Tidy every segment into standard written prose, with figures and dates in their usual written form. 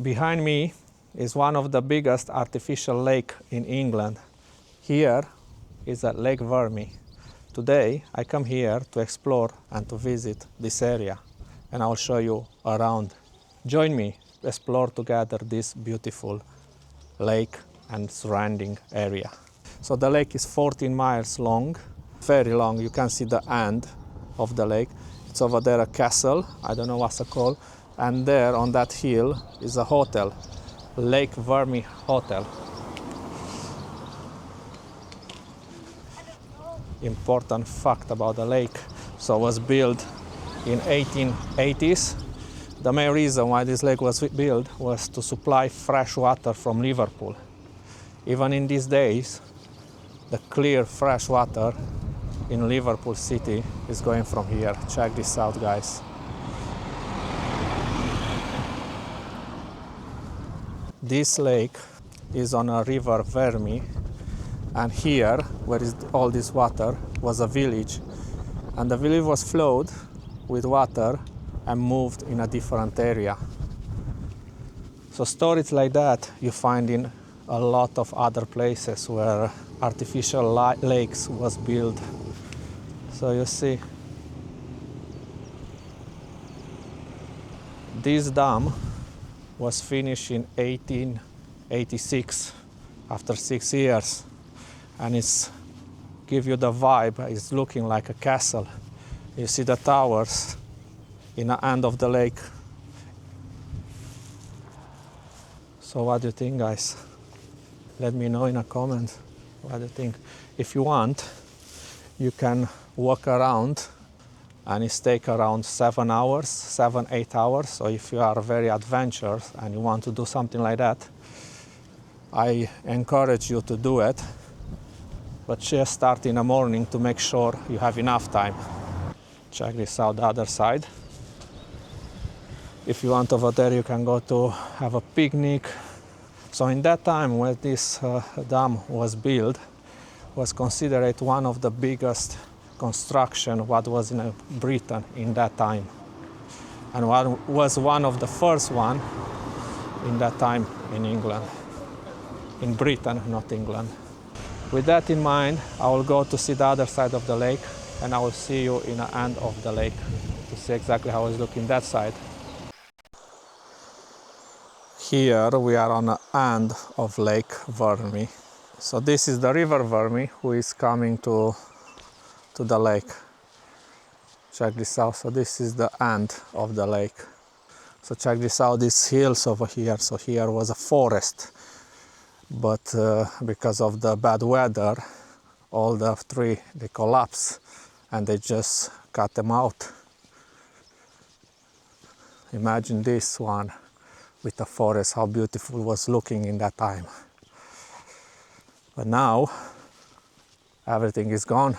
Behind me is one of the biggest artificial lake in England. Here is at Lake Vyrnwy. Today I come here to explore and to visit this area, and I'll show you around. Join me to explore together this beautiful lake and surrounding area. So the lake is 14 miles long, very long. You can see the end of the lake. It's over there a castle, I don't know what's it called, and there on that hill is a hotel, Lake Vyrnwy Hotel. Important fact about the lake, so it was built in 1880s. The main reason why this lake was built was to supply fresh water from Liverpool. Even in these days, the clear fresh water in Liverpool city is going from here. Check this out, guys. This lake is on a river Vyrnwy, and here, where is all this water, was a village, and the village was flowed with water and moved in a different area. So stories like that you find in a lot of other places where artificial lakes was built. So you see, this dam was finished in 1886, after 6 years, and it's give you the vibe. It's looking like a castle. You see the towers in the end of the lake. So what do you think, guys? Let me know in a comment what do you think. If you want, you can walk around, and it takes around 7 hours, 7-8 hours. So if you are very adventurous and you want to do something like that, I encourage you to do it, but just start in the morning to make sure you have enough time. Check this out, the other side. If you want over there, you can go to have a picnic. So in that time when this dam was built, was considered one of the biggest construction what was in Britain in that time, and was one of the first one in that time in England, in Britain, not England. With that in mind, I will go to see the other side of the lake, and I will see you in the end of the lake to see exactly how it's looking that side. Here we are on the end of Lake Vyrnwy. So this is the river Vyrnwy who is coming to the lake. Check this out. So this is the end of the lake. So check this out, these hills over here. So here was a forest, but because of the bad weather, all the trees, they collapse, and they just cut them out. Imagine this one with the forest, how beautiful it was looking in that time. But now everything is gone.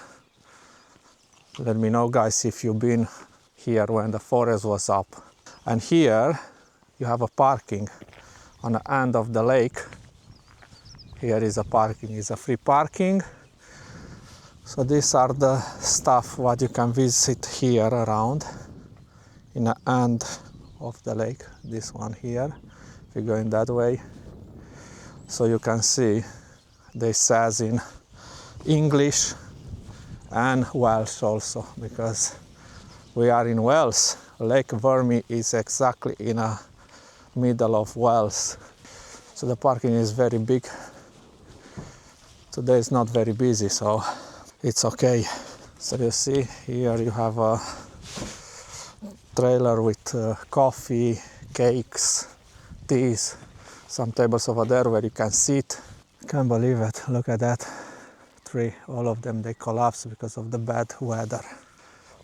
Let me know, guys, if you've been here when the forest was up. And here you have a parking on the end of the lake. Here is a parking, it's a free parking. So these are the stuff what you can visit here around in the end of the lake. This one here, if you're going that way. So you can see they says in English and Welsh also, because we are in Wales. Lake Vyrnwy is exactly in the middle of Wales. So the parking is very big. Today is not very busy, so it's okay. So you see here you have a trailer with coffee, cakes, teas, some tables over there where you can sit. Can't believe it, look at that tree. All of them, they collapsed because of the bad weather.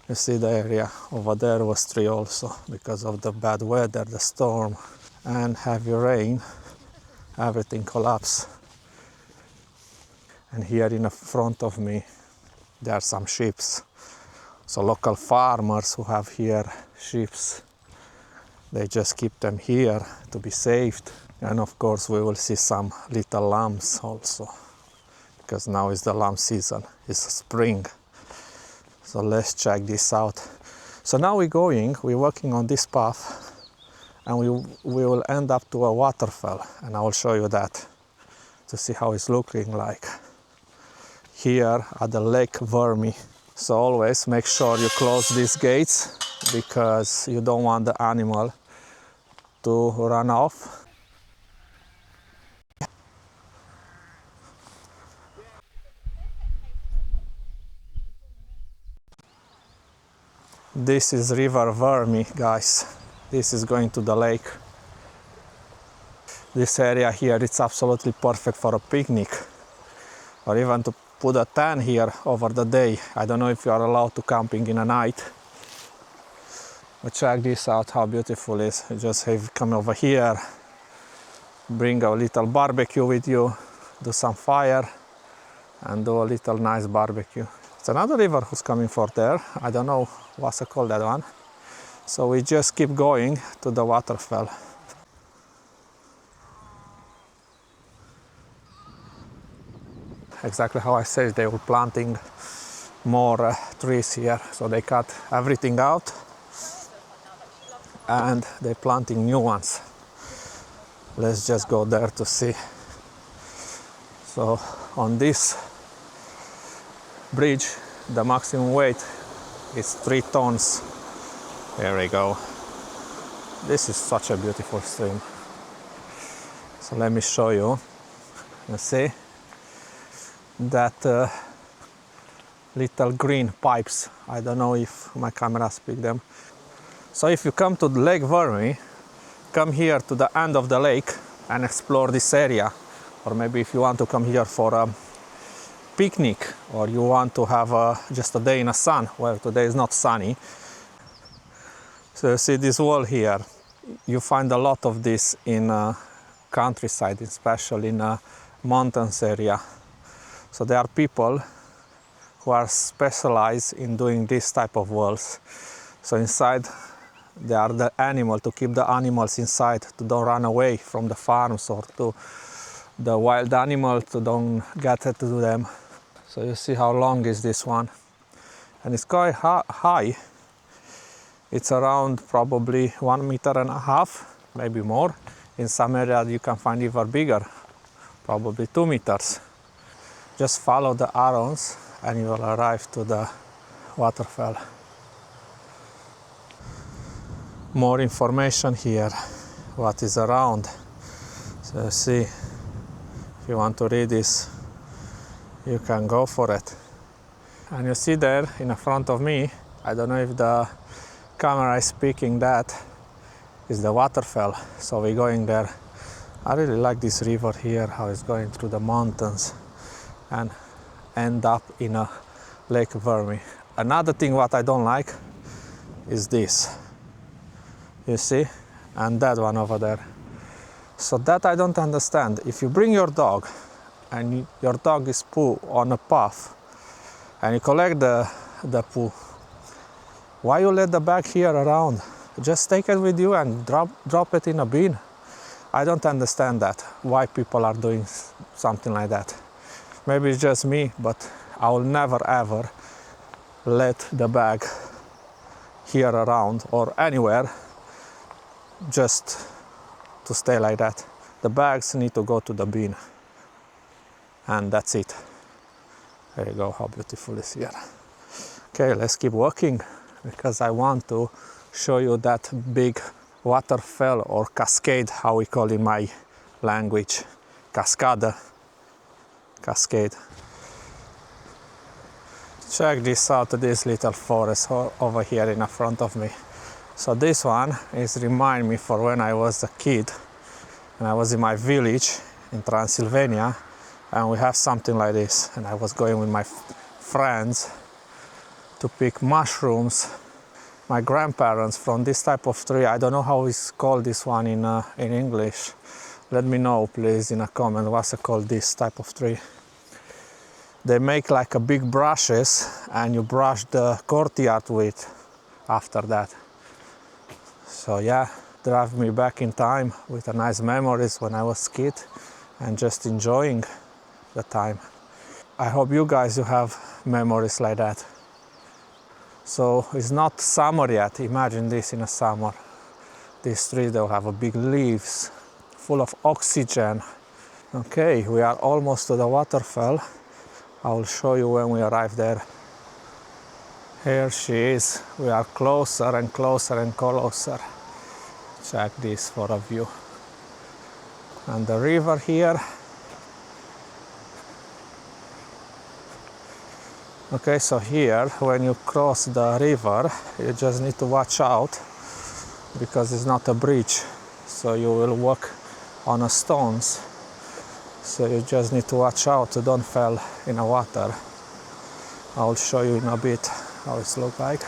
You see the area over there was tree also because of the bad weather, the storm and heavy rain. Everything collapsed. And here in the front of me there are some sheep. So local farmers who have here sheep, they just keep them here to be saved. And of course we will see some little lambs also, because now is the lamb season, it's spring. So let's check this out. So now we're working on this path, and we will end up to a waterfall, and I will show you that to see how it's looking like here at the Lake Vyrnwy. So always make sure you close these gates because you don't want the animal to run off. This is River Vyrnwy, guys. This is going to the lake. This area here, it's absolutely perfect for a picnic or even to put a tent here over the day. I don't know if you are allowed to camping in a night, but check this out, how beautiful it is. You just have come over here, bring a little barbecue with you, do some fire and do a little nice barbecue. It's another river who's coming for there. I don't know what's it called, that one. So we just keep going to the waterfall. Exactly how I said, they were planting more trees here, so they cut everything out and they're planting new ones. Let's just go there to see. So on this bridge, the maximum weight is 3 tons. There we go. This is such a beautiful stream. So let me show you. You see that little green pipes. I don't know if my camera speaks them. So if you come to the Lake Vyrnwy, come here to the end of the lake and explore this area. Or maybe if you want to come here for a picnic, or you want to have just a day in the sun. Well, today is not sunny. So you see this wall here. You find a lot of this in countryside, especially in a mountains area. So there are people who are specialized in doing this type of walls. So inside they are the animal, to keep the animals inside, to don't run away from the farms, or to the wild animals to don't get to them. So you see how long is this one, and it's quite high. It's around probably 1.5 meters, maybe more. In some areas you can find even bigger, probably 2 meters. Just follow the arrows and you will arrive to the waterfall. More information here, what is around. So see, if you want to read this, you can go for it. And you see there in front of me, I don't know if the camera is picking that, is the waterfall. So we're going there. I really like this river here, how it's going through the mountains and end up in a Lake Vyrnwy. Another thing what I don't like is this. You see? And that one over there. So that I don't understand. If you bring your dog and your dog is poo on a path and you collect the poo, why you let the bag here around? Just take it with you and drop it in a bin. I don't understand that, why people are doing something like that. Maybe it's just me, but I will never ever let the bag here around or anywhere just to stay like that. The bags need to go to the bin, and that's it. There you go, how beautiful it is here. Okay, let's keep walking because I want to show you that big waterfall or cascade, how we call in my language, cascade. Check this out, this little forest over here in front of me. So this one is remind me for when I was a kid and I was in my village in Transylvania, and we have something like this, and I was going with my friends to pick mushrooms. My grandparents from this type of tree, I don't know how it's called this one in English. Let me know please in a comment what's it called, this type of tree. They make like a big brushes and you brush the courtyard with after that. So yeah, drive me back in time with a nice memories when I was a kid and just enjoying the time. I hope you guys you have memories like that. So it's not summer yet, imagine this in a summer. These trees, they'll have a big leaves full of oxygen. Okay, we are almost to the waterfall. I will show you when we arrive there. Here she is. We are closer and closer and closer. Check this for a view. And the river here. Okay, so here when you cross the river, you just need to watch out because it's not a bridge, so you will walk on the stones, so you just need to watch out to don't fall in the water. I will show you in a bit how it looks like.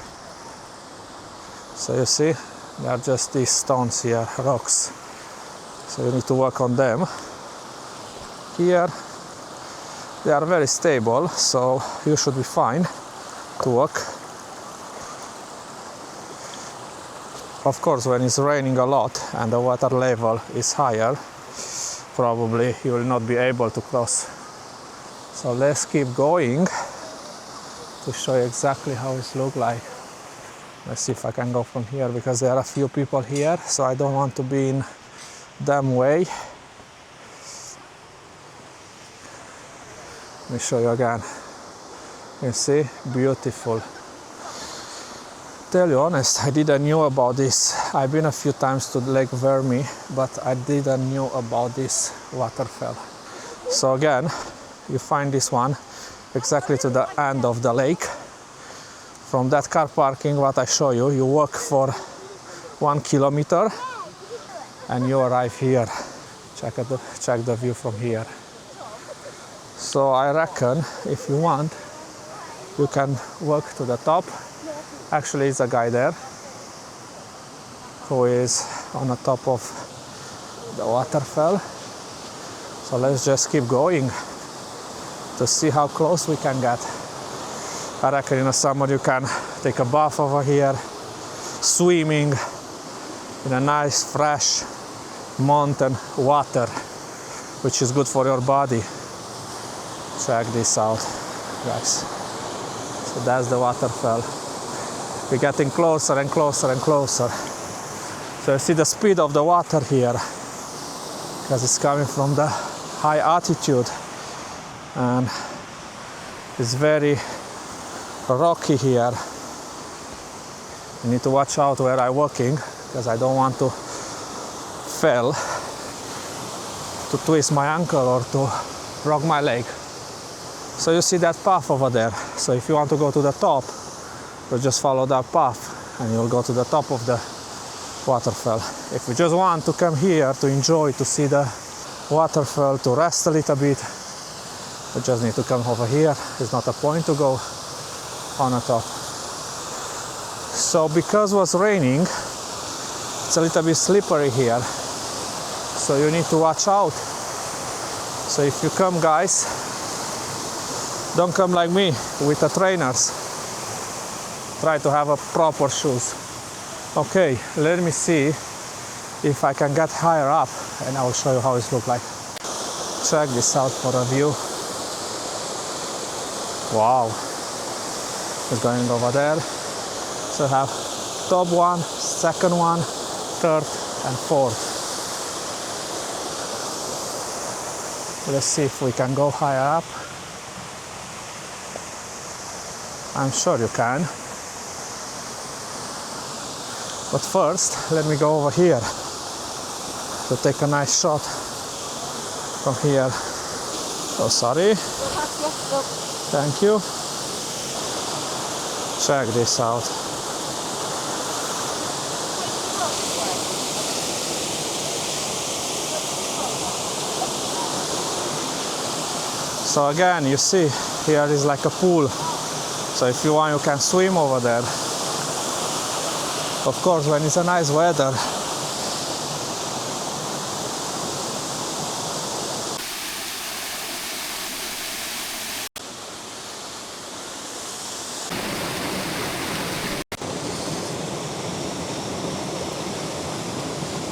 So you see, there are just these stones here, rocks, so you need to work on them. Here they are very stable, so you should be fine to walk. Of course, when it's raining a lot and the water level is higher, probably you will not be able to cross. So let's keep going to show you exactly how it looks like. Let's see if I can go from here, because there are a few people here, so I don't want to be in them way. Let me show you again. You see, beautiful. Tell you honest, I didn't know about this. I've been a few times to Lake Vyrnwy, but I didn't know about this waterfall. So again, you find this one exactly to the end of the lake. From that car parking, what I show you, you walk for 1 kilometer and you arrive here. Check the view from here. So I reckon if you want, you can walk to the top. Actually, it's a guy there who is on the top of the waterfall. So let's just keep going to see how close we can get. I reckon in the summer you can take a bath over here, swimming in a nice fresh mountain water, which is good for your body. Check this out, guys. So that's the waterfall. We're getting closer and closer and closer. So you see the speed of the water here, because it's coming from the high altitude and it's very rocky here. You need to watch out where I'm walking, because I don't want to fall, to twist my ankle or to break my leg. So you see that path over there. So if you want to go to the top, you just follow that path and you'll go to the top of the waterfall. If you just want to come here to enjoy, to see the waterfall, to rest a little bit, you just need to come over here. It's not a point to go on the top. So because it was raining, it's a little bit slippery here, so you need to watch out. So if you come, guys, don't come like me with the trainers. Try to have a proper shoes. Okay, let me see if I can get higher up and I will show you how it looks like. Check this out for a view. Wow, it's going over there. So I have top one, second one, third and fourth. Let's see if we can go higher up. I'm sure you can. But first, let me go over here to take a nice shot from here. Oh, sorry. Thank you. Check this out. So again, you see, here is like a pool. So if you want, you can swim over there. Of course, when it's a nice weather.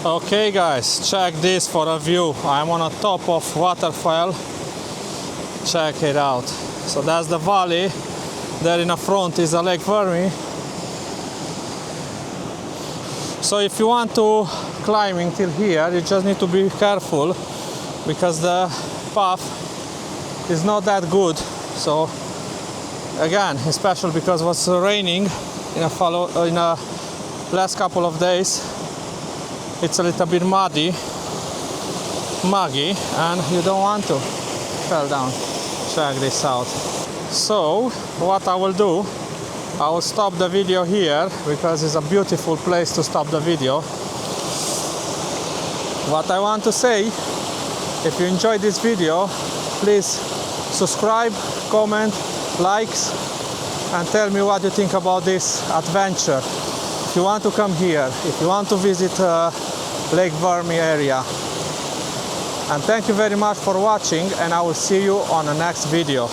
Okay guys, check this for a view. I'm on the top of waterfall. Check it out. So that's the valley. There in the front is the Lake Vyrnwy. So if you want to climbing till here, you just need to be careful because the path is not that good. So again, especially because it was raining in a last couple of days, it's a little bit muggy, and you don't want to fall down. Check this out. So what I will do, I will stop the video here because it's a beautiful place to stop the video. What I want to say, if you enjoyed this video, please subscribe, comment, likes, and tell me what you think about this adventure. If you want to come here, if you want to visit Lake Vyrnwy area. And thank you very much for watching, and I will see you on the next video.